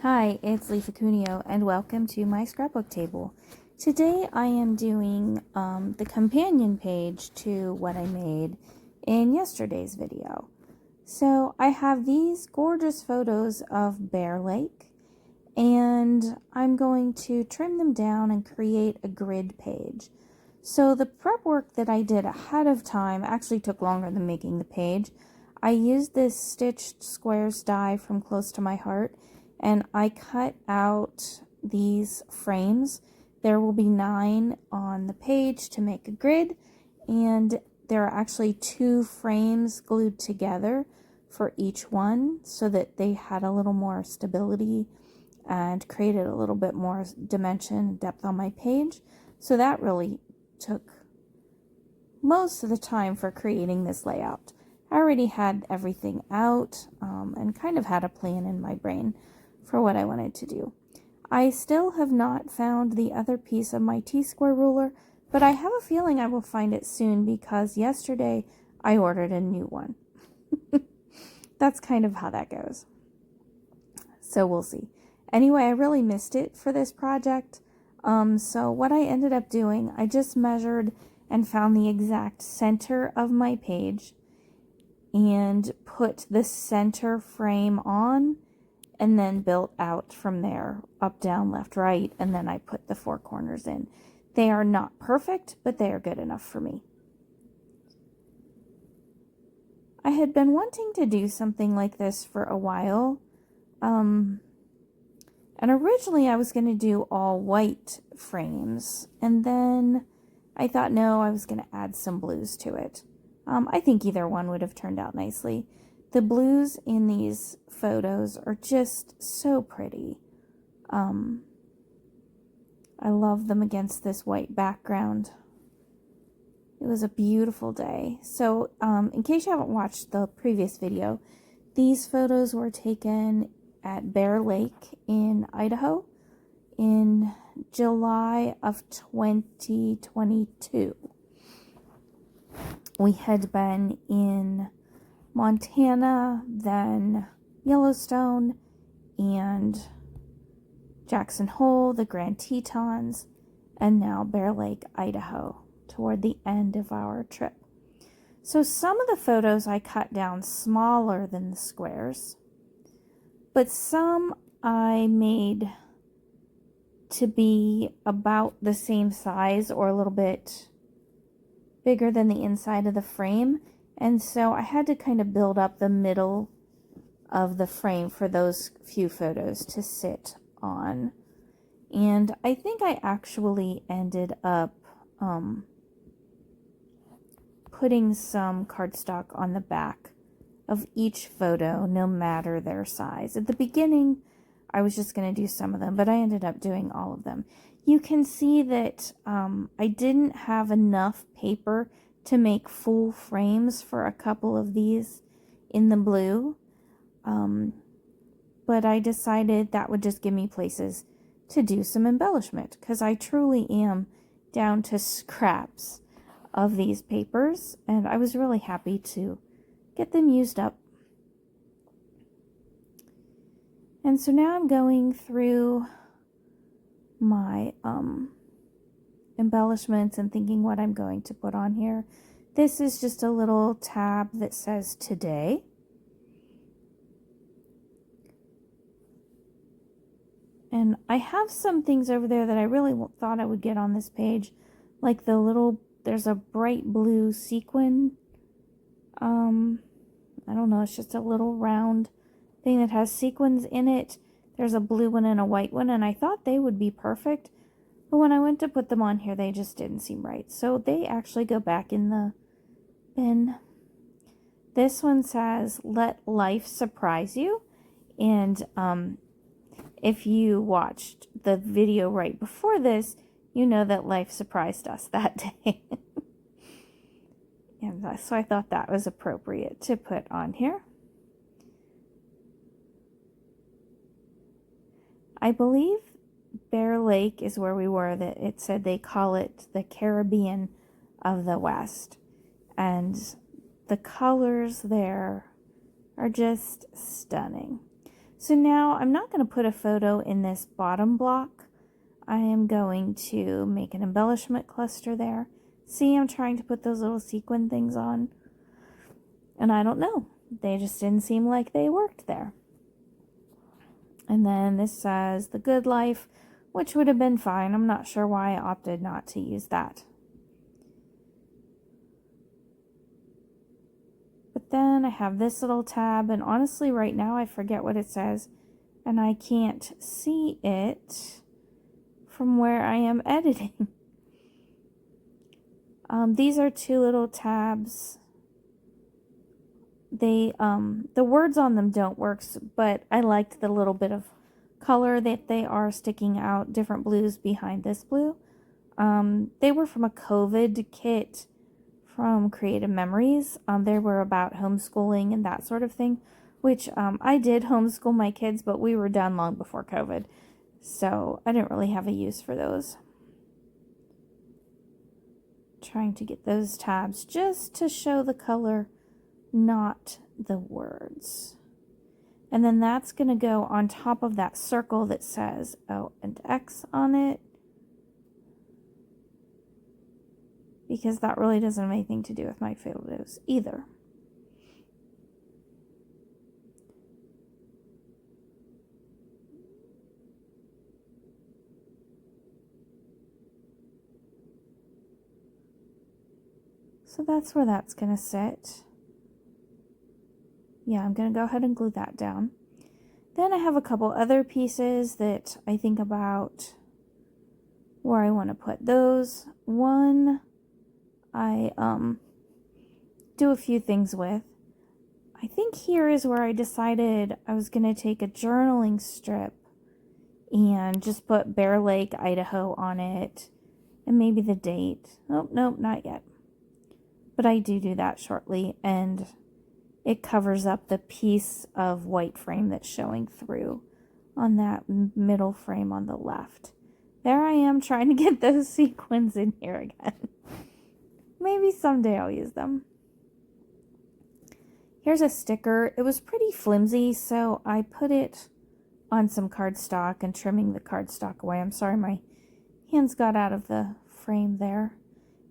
Hi, it's Lisa Cuneo, and welcome to my scrapbook table. Today I am doing the companion page to what I made in yesterday's video. So I have these gorgeous photos of Bear Lake, and I'm going to trim them down and create a grid page. So the prep work that I did ahead of time actually took longer than making the page. I used this stitched squares die from Close to My Heart, and I cut out these frames. There will be 9 on the page to make a grid, and there are actually 2 frames glued together for each one so that they had a little more stability and created a little bit more dimension depth on my page. So that really took most of the time for creating this layout. I already had everything out and kind of had a plan in my brain for what I wanted to do. I still have not found the other piece of my T-square ruler, but I have a feeling I will find it soon because yesterday I ordered a new one. That's kind of how that goes. So we'll see. Anyway, I really missed it for this project. So what I ended up doing, I just measured and found the exact center of my page and put the center frame on and then built out from there, up, down, left, right, and then I put the 4 corners in. They are not perfect, but they are good enough for me. I had been wanting to do something like this for a while, and originally I was going to do all white frames, and then I thought, no, I was going to add some blues to it. I think either one would have turned out nicely. The blues in these photos are just so pretty. I love them against this white background. It was a beautiful day. So, in case you haven't watched the previous video, these photos were taken at Bear Lake in Idaho in July of 2022. We had been in Montana, then Yellowstone, and Jackson Hole, the Grand Tetons, and now Bear Lake, Idaho, toward the end of our trip. So some of the photos I cut down smaller than the squares, but some I made to be about the same size or a little bit bigger than the inside of the frame. And so I had to kind of build up the middle of the frame for those few photos to sit on. And I think I actually ended up putting some cardstock on the back of each photo, no matter their size. At the beginning, I was just going to do some of them, but I ended up doing all of them. You can see that I didn't have enough paper to make full frames for a couple of these in the blue, but I decided that would just give me places to do some embellishment, because I truly am down to scraps of these papers, and I was really happy to get them used up. And so now I'm going through my embellishments and thinking what I'm going to put on here. This is just a little tab that says today. And I have some things over there that I really thought I would get on this page, like the little, there's a bright blue sequin. I don't know, it's just a little round thing that has sequins in it. There's a blue one and a white one, and I thought they would be perfect, but when I went to put them on here, they just didn't seem right. So they actually go back in the bin. This one says, "Let life surprise you." And if you watched the video right before this, you know that life surprised us that day. And so I thought that was appropriate to put on here. I believe Bear Lake is where we were, that it said they call it the Caribbean of the West. And the colors there are just stunning. So now I'm not going to put a photo in this bottom block. I am going to make an embellishment cluster there. See, I'm trying to put those little sequin things on. And I don't know. They just didn't seem like they worked there. And then this says The Good Life, which would have been fine. I'm not sure why I opted not to use that. But then I have this little tab, and honestly right now I forget what it says, and I can't see it from where I am editing. These are two little tabs. They the words on them don't work, but I liked the little bit of color that they are sticking out, different blues behind this blue. They were from a COVID kit from Creative Memories. They were about homeschooling and that sort of thing, which I did homeschool my kids, but we were done long before COVID, so I didn't really have a use for those. Trying to get those tabs just to show the color, not the words. And then that's going to go on top of that circle that says O and X on it, because that really doesn't have anything to do with my photos either. So that's where that's going to sit. Yeah, I'm going to go ahead and glue that down. Then I have a couple other pieces that I think about where I want to put those. One, I do a few things with. I think here is where I decided I was going to take a journaling strip and just put Bear Lake, Idaho on it, and maybe the date. Oh, nope, not yet. But I do that shortly, and it covers up the piece of white frame that's showing through on that middle frame on the left. There I am trying to get those sequins in here again. Maybe someday I'll use them. Here's a sticker. It was pretty flimsy, so I put it on some cardstock and trimming the cardstock away. I'm sorry, my hands got out of the frame there.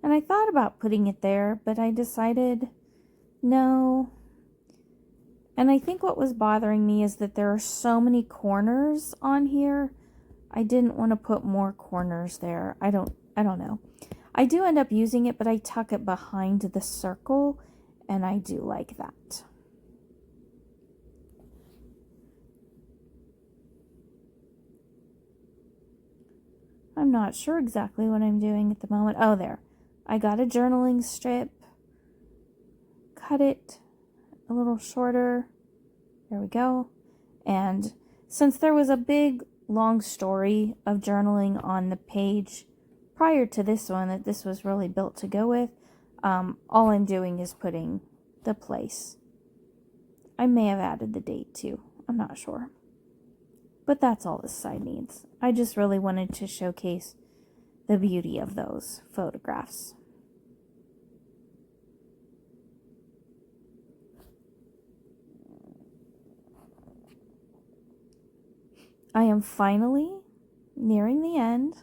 And I thought about putting it there, but I decided no. And I think what was bothering me is that there are so many corners on here. I didn't want to put more corners there. I don't know. I do end up using it, but I tuck it behind the circle, and I do like that. I'm not sure exactly what I'm doing at the moment. Oh, there. I got a journaling strip. Cut it a little shorter. There we go. And since there was a big, long story of journaling on the page prior to this one that this was really built to go with, all I'm doing is putting the place. I may have added the date too. I'm not sure. But that's all this side needs. I just really wanted to showcase the beauty of those photographs. I am finally nearing the end.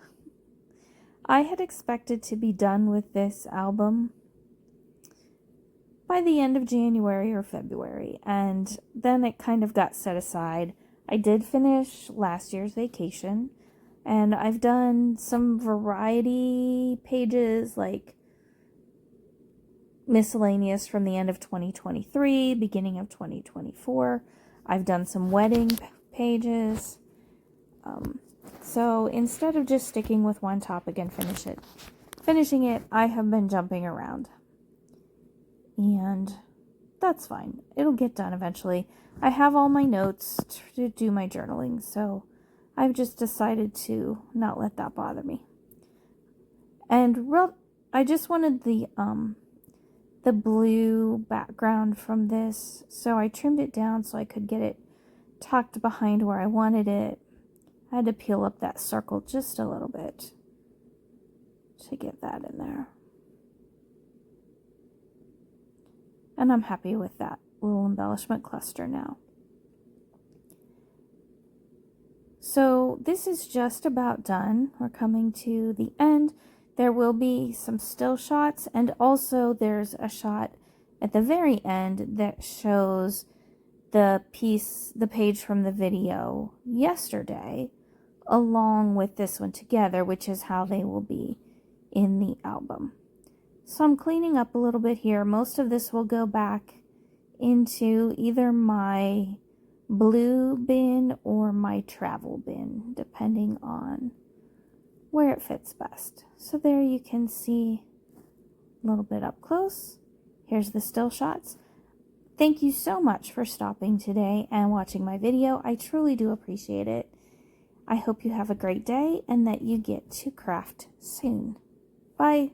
I had expected to be done with this album by the end of January or February, and then it kind of got set aside. I did finish last year's vacation, and I've done some variety pages, like miscellaneous from the end of 2023, beginning of 2024. I've done some wedding pages. So instead of just sticking with one topic and finishing it, I have been jumping around. And that's fine. It'll get done eventually. I have all my notes to do my journaling, so I've just decided to not let that bother me. And I just wanted the blue background from this, so I trimmed it down so I could get it tucked behind where I wanted it. I had to peel up that circle just a little bit to get that in there. And I'm happy with that little embellishment cluster now. So this is just about done. We're coming to the end. There will be some still shots, and also there's a shot at the very end that shows the page from the video yesterday, along with this one together, which is how they will be in the album. So I'm cleaning up a little bit here. Most of this will go back into either my blue bin or my travel bin, depending on where it fits best. So there you can see a little bit up close. Here's the still shots. Thank you so much for stopping today and watching my video. I truly do appreciate it. I hope you have a great day and that you get to craft soon. Bye.